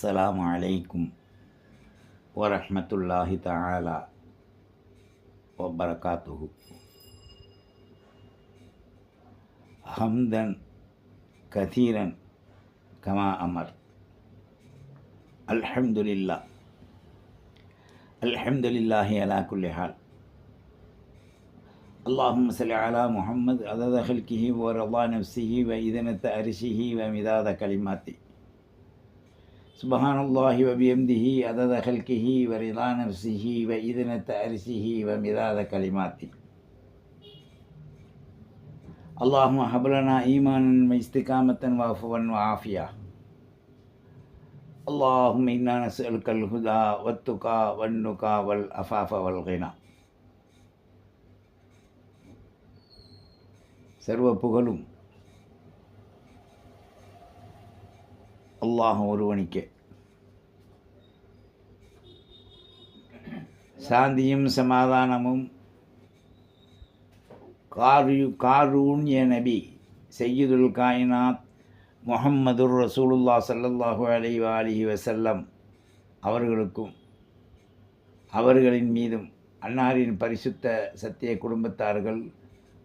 அஸ்ஸலாமு அலைக்கும் வரஹ்மத்துல்லாஹி தஆலா வபரகாத்துஹு. ஹம்தன் கதீரன் கமா அமர். அல்ஹம்துலில்லாஹ் அல்ஹம்துலில்லாஹி அலா குல்லி ஹால். அல்லாஹும்ம ஸல்லி அலா முஹம்மத் அதத ஹல்கிஹி வ ரதா நஃப்ஸிஹி வ இதனத அர்ஷிஹி வ மிதாத கலிமாத்தி. சுப்ஹானல்லாஹி வ பிஹம்திஹி அதத ஹல்கிஹி வ ரிதா நஃப்ஸிஹி வ இதனத அர்ஷிஹி வ மிதாத கலிமாத்தி. அல்லாஹும்ம ஹப் லனா ஈமானன் வ இஸ்திகாமத்தன் வ அஃவன் வ ஆஃபியா. அல்லாஹும்ம இன்னா நஸ்அலுக்கல் ஹுதா வத்துகா வன்னுகா வல் அஃபாஃப வல் கினா. சர்வ புகழும் அல்லாஹ் ஒருவனுக்கே. சாந்தியும் சமாதானமும் காரூண்ய நபி சையதுல் காயினாத் முஹம்மதுர் ரசூலுல்லாஹ் ஸல்லல்லாஹு அலைஹி வஆலிஹி வஸல்லம் அவர்களுக்கும் அவர்களின் மீதும் அன்னாரின் பரிசுத்த சத்திய குடும்பத்தார்கள்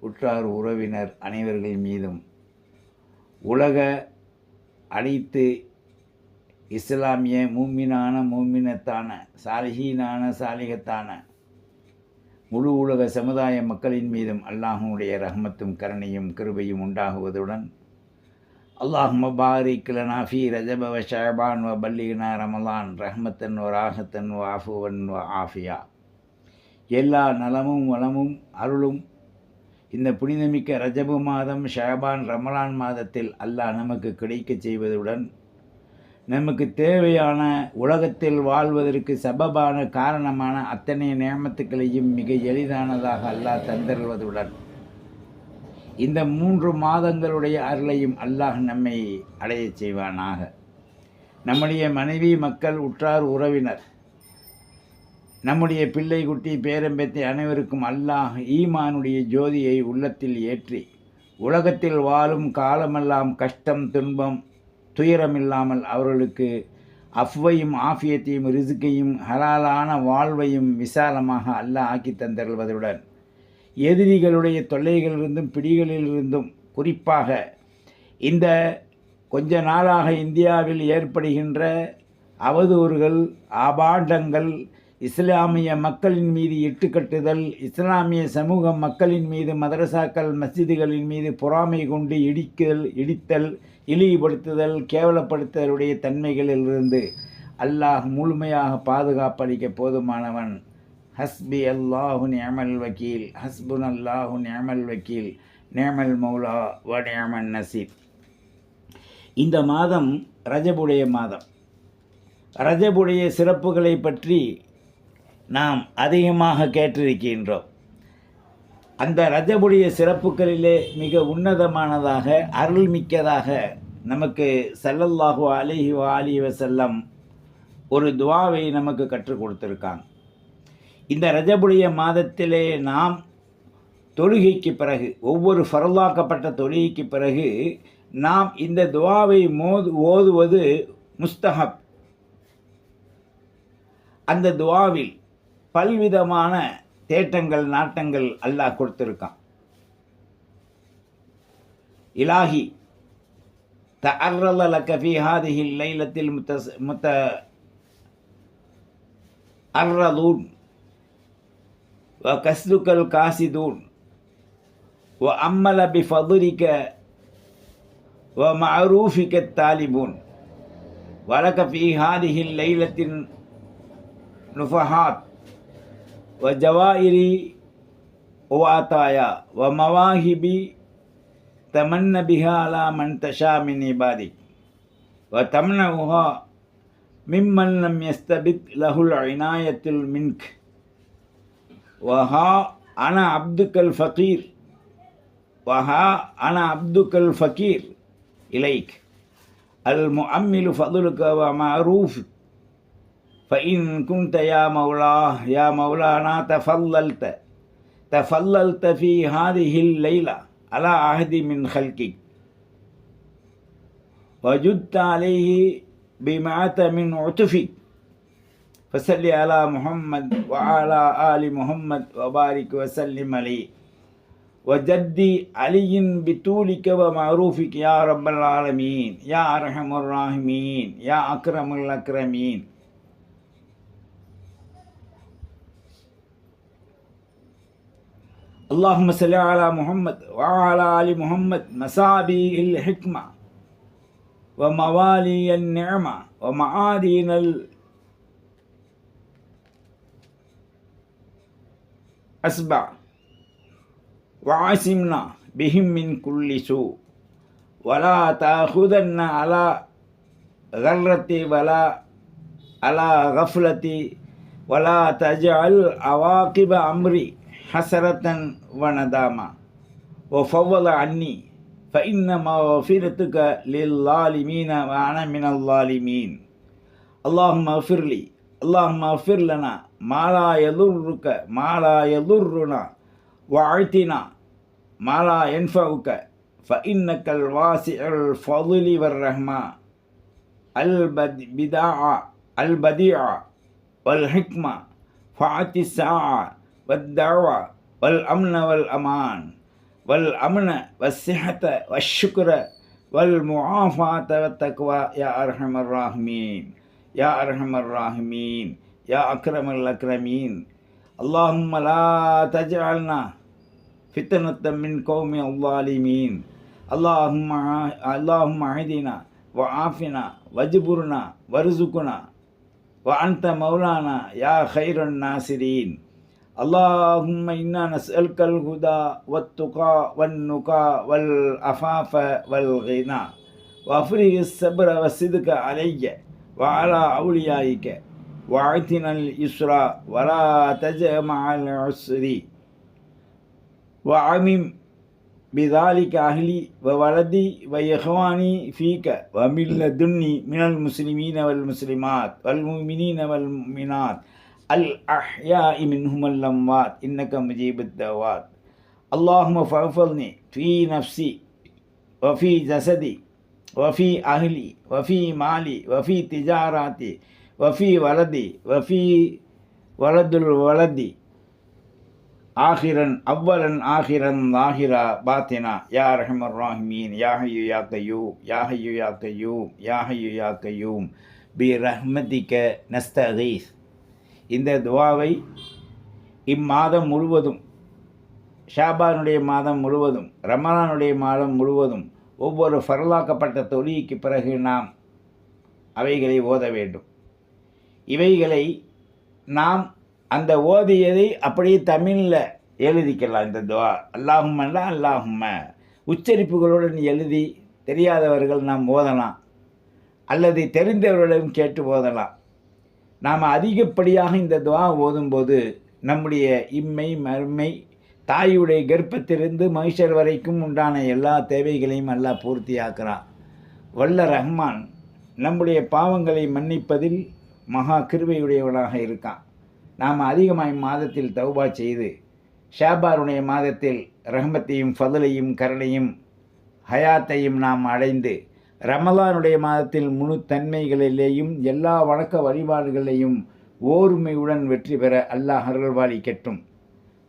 உற்றார் உறவினர் அனைவர்கள் மீதும் உலக அனைத்து இஸ்லாமிய மூமினான மூமினத்தான சாலிஹீனான சாலிகத்தான முழு உலக சமுதாய மக்களின் மீதும் அல்லாஹ்வுடைய ரஹ்மத்தும் கருணையும் கிருபையும் உண்டாகுவதுடன் அல்லாஹும்ம பாரிக் லனா ஃபீ ரஜப வ ஷஅபான் வ பல்லிக்னா ரமலான் ரஹ்மத்தன் வ ராஹத்தன் வ அஃபுவன் வ ஆஃபியா. எல்லா நலமும் வளமும் அருளும் இந்த புனிதமிக்க ரஜபு மாதம் ஷஅபான் ரமலான் மாதத்தில் அல்லாஹ் நமக்கு கிடைக்கச் செய்வதுடன் நமக்கு தேவையான உலகத்தில் வாழ்வதற்கு சபபான காரணமான அத்தனை நேமத்துக்களையும் மிக எளிதானதாக அல்லாஹ் தந்தருவதுடன் இந்த 3 மாதங்களுடைய அருளையும் அல்லாஹ் நம்மை அடையச் செய்வானாக. நம்முடைய மனைவி மக்கள் உற்றார் உறவினர் நம்முடைய பிள்ளை குட்டி பேரம்பேத்தி அனைவருக்கும் அல்லாஹ் ஈமானுடைய ஜோதியை உள்ளத்தில் ஏற்றி உலகத்தில் வாழும் காலமெல்லாம் கஷ்டம் துன்பம் துயரமில்லாமல் அவர்களுக்கு அஃவையும் ஆஃபியத்தையும் ரிசுக்கையும் ஹலாலான வாழ்வையும் விசாலமாக அல்லாஹ் ஆக்கி தந்தருவதுடன் எதிரிகளுடைய தொல்லைகளிலிருந்தும் பிடிகளிலிருந்தும் குறிப்பாக இந்த கொஞ்ச நாளாக இந்தியாவில் ஏற்படுகின்ற அவதூறுகள் ஆபாண்டங்கள் இஸ்லாமிய மக்களின் மீது இட்டுக்கட்டுதல் இஸ்லாமிய சமூக மக்களின் மீது மதரசாக்கள் மஸ்ஜிதுகளின் மீது பொறாமை கொண்டு இடித்தல் இழிவுபடுத்துதல் கேவலப்படுத்துதலுடைய தன்மைகளிலிருந்து அல்லாஹ் முழுமையாக பாதுகாப்பளிக்க போதுமானவன். ஹஸ்பி அல்லாஹு நிஅமல் வக்கீல் ஹஸ்புன் அல்லாஹு நிஅமல் வக்கீல் நிஅமல் மௌலா வ நிஅமன் நசீர். இந்த மாதம் ரஜபுடைய மாதம். ரஜபுடைய சிறப்புகளை பற்றி நாம் அதிகமாக கேட்டிருக்கின்றோம். அந்த ரஜபுடைய சிறப்புகளிலே மிக உன்னதமானதாக அருள்மிக்கதாக நமக்கு ஸல்லல்லாஹு அலைஹி வஆலிஹி வஸல்லம் ஒரு துஆவை நமக்கு கற்றுக் கொடுத்துருக்காங்க. இந்த ரஜபுடைய மாதத்திலே நாம் தொழுகைக்கு பிறகு ஒவ்வொரு ஃபர்லாக்கப்பட்ட தொழுகைக்கு பிறகு நாம் இந்த துஆவை ஓதுவது முஸ்தஹப். அந்த துஆவில் பல்விதமான தேட்டங்கள் நாட்டங்கள் அல்லாஹ் கொடுத்துருக்கான். இலாஹி தஅர்ரல லக ஃபீ ஹாதிஹி லைலத்தில் முத்தஅர்ரலூன் வ கஸ்லுக்கல் காசிதூன் வ அம்மல பிஃபதுலிக வ மஅரூஃபிக தாலிபூன் வலக ஃபீ ஹாதிஹி லைலத்தின் நுஃபஹாத் வ ஜவாயிரி வ அதாயா வ மவாஹிபி தமன்ன பிஹா அலா மன் தஷா மின் இபாதி வ தம்னஉஹா மிம்மன் லம் யஸ்தபித் லஹுல் இனாயத்துல் மின்க் வ ஹா அன அப்துக்கல் ஃபகீர் வ ஹா அன அப்துக்கல் ஃபகீர் இலைக் அல் முஅம்மிலு ஃபதுலுக வ மஅரூஃப் فإن كنت يا مولانا تفضلت في هذه الليلة على عهد من خلقك وجدت عليه بمعت من عطفك فصل على محمد وعلى آل محمد وبارك وسلم عليه وجدي علي بطولك ومعروفك يا رب العالمين يا أرحم الراحمين يا أكرم الأكرمين. اللهم صل على محمد وعلى آل محمد مصابيح الحكمة وموالي النعمة ومعادن الأسبع وعاصمنا بهم من كل سوء ولا تأخذن على غرتي ولا على غفلتي ولا تجعل عواقب أمري حسرة وندامة وفوض عني فإن مغفرتك للظالمين وأنا من الظالمين. اللهم اغفر لي اللهم اغفر لنا ما لا يضرك ما لا يضرنا وأعطنا ما لا ينفعك فإنك الواسع الفضل والرحمة البديع والحكمة فعت الساعة والدعوة والأمن والأمان والأمن والصحة والشكر والمعافاة والتقوى يا أرحم الراحمين يا أرحم الراحمين يا أكرم الأكرمين. اللهم لا تجعلنا فتنة من قوم الظالمين. اللهم عهدنا وعافنا واجبرنا وارزقنا وأنت مولانا يا خير الناصرين. اللهم إنا نسألك الهدى والتقى والنقى والعفاف والغنى وأفرغ الصبر والصدق علي وعلى أوليائك وأعطنا اليسرى ولا تجمع العسر وعمم بذلك أهلي وولدي وإخواني فيك ومن لدني من المسلمين والمسلمات والمؤمنين والمؤمنات الأحياء منهم الأموات إنك مجيب الدعوات. اللهم فاحفظني في نفسي وفي جسدي وفي أهلي وفي مالي وفي تجاراتي وفي ولدي وفي ولد الولد آخرا أولا آخرا ظاهرا باطنا يا أرحم الراحمين يا حي يا قيوم يا حي يا قيوم يا حي يا قيوم برحمتك نستغيث. இந்த துவாவை இம்மாதம் முழுவதும், ஷாபானுடைய மாதம் முழுவதும், ரமலானுடைய மாதம் முழுவதும் ஒவ்வொரு ஃபர்லாக்கப்பட்ட தொழுகைக்கு பிறகு நாம் அவைகளை ஓத வேண்டும். இவைகளை நாம் அந்த ஓதியதை அப்படியே தமிழில் எழுதிக்கலாம். இந்த துவா அல்லாஹும்மன்னா அல்லாஹும்ம உச்சரிப்புகளுடன் எழுதி தெரியாதவர்கள் நாம் ஓதலாம், அல்லது தெரிந்தவர்களிடம் கேட்டு ஓதலாம். நாம் அதிகப்படியாக இந்த துவா ஓதும்போது நம்முடைய இம்மை மறுமை தாயுடைய கர்ப்பத்திலிருந்து மகிஷர் வரைக்கும் உண்டான எல்லா தேவைகளையும் அல்லாஹ் பூர்த்தியாக்குறான். வல்ல ரஹ்மான் நம்முடைய பாவங்களை மன்னிப்பதில் மகா கிருபையுடையவனாக இருக்கான். நாம் அதிகமாக மாதத்தில் தௌபா செய்து ஷாபானுடைய மாதத்தில் ரஹ்மத்தையும் ஃபதலையும் கருணையும் ஹயாத்தையும் நாம் அடைந்து ரமலானுடைய மாதத்தில் முழு தன்மைகளிலேயும் எல்லா வணக்க வழிபாடுகளையும் ஓர்மையுடன் வெற்றி பெற அல்லாஹ் அருள்வாளிக்கட்டும்.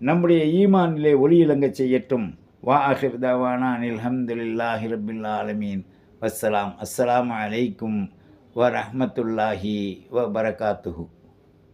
நம்முடைய ஈமானிலே ஒளியிலங்கச் செய்யட்டும். வாஹிர் தவானா அனில் ஹம்துலில்லாஹி ரப்பில் ஆலமீன். வஸ்ஸலாம். அஸ்ஸலாமு அலைக்கும் வரஹ்மத்துல்லாஹி வபரகாத்துஹு.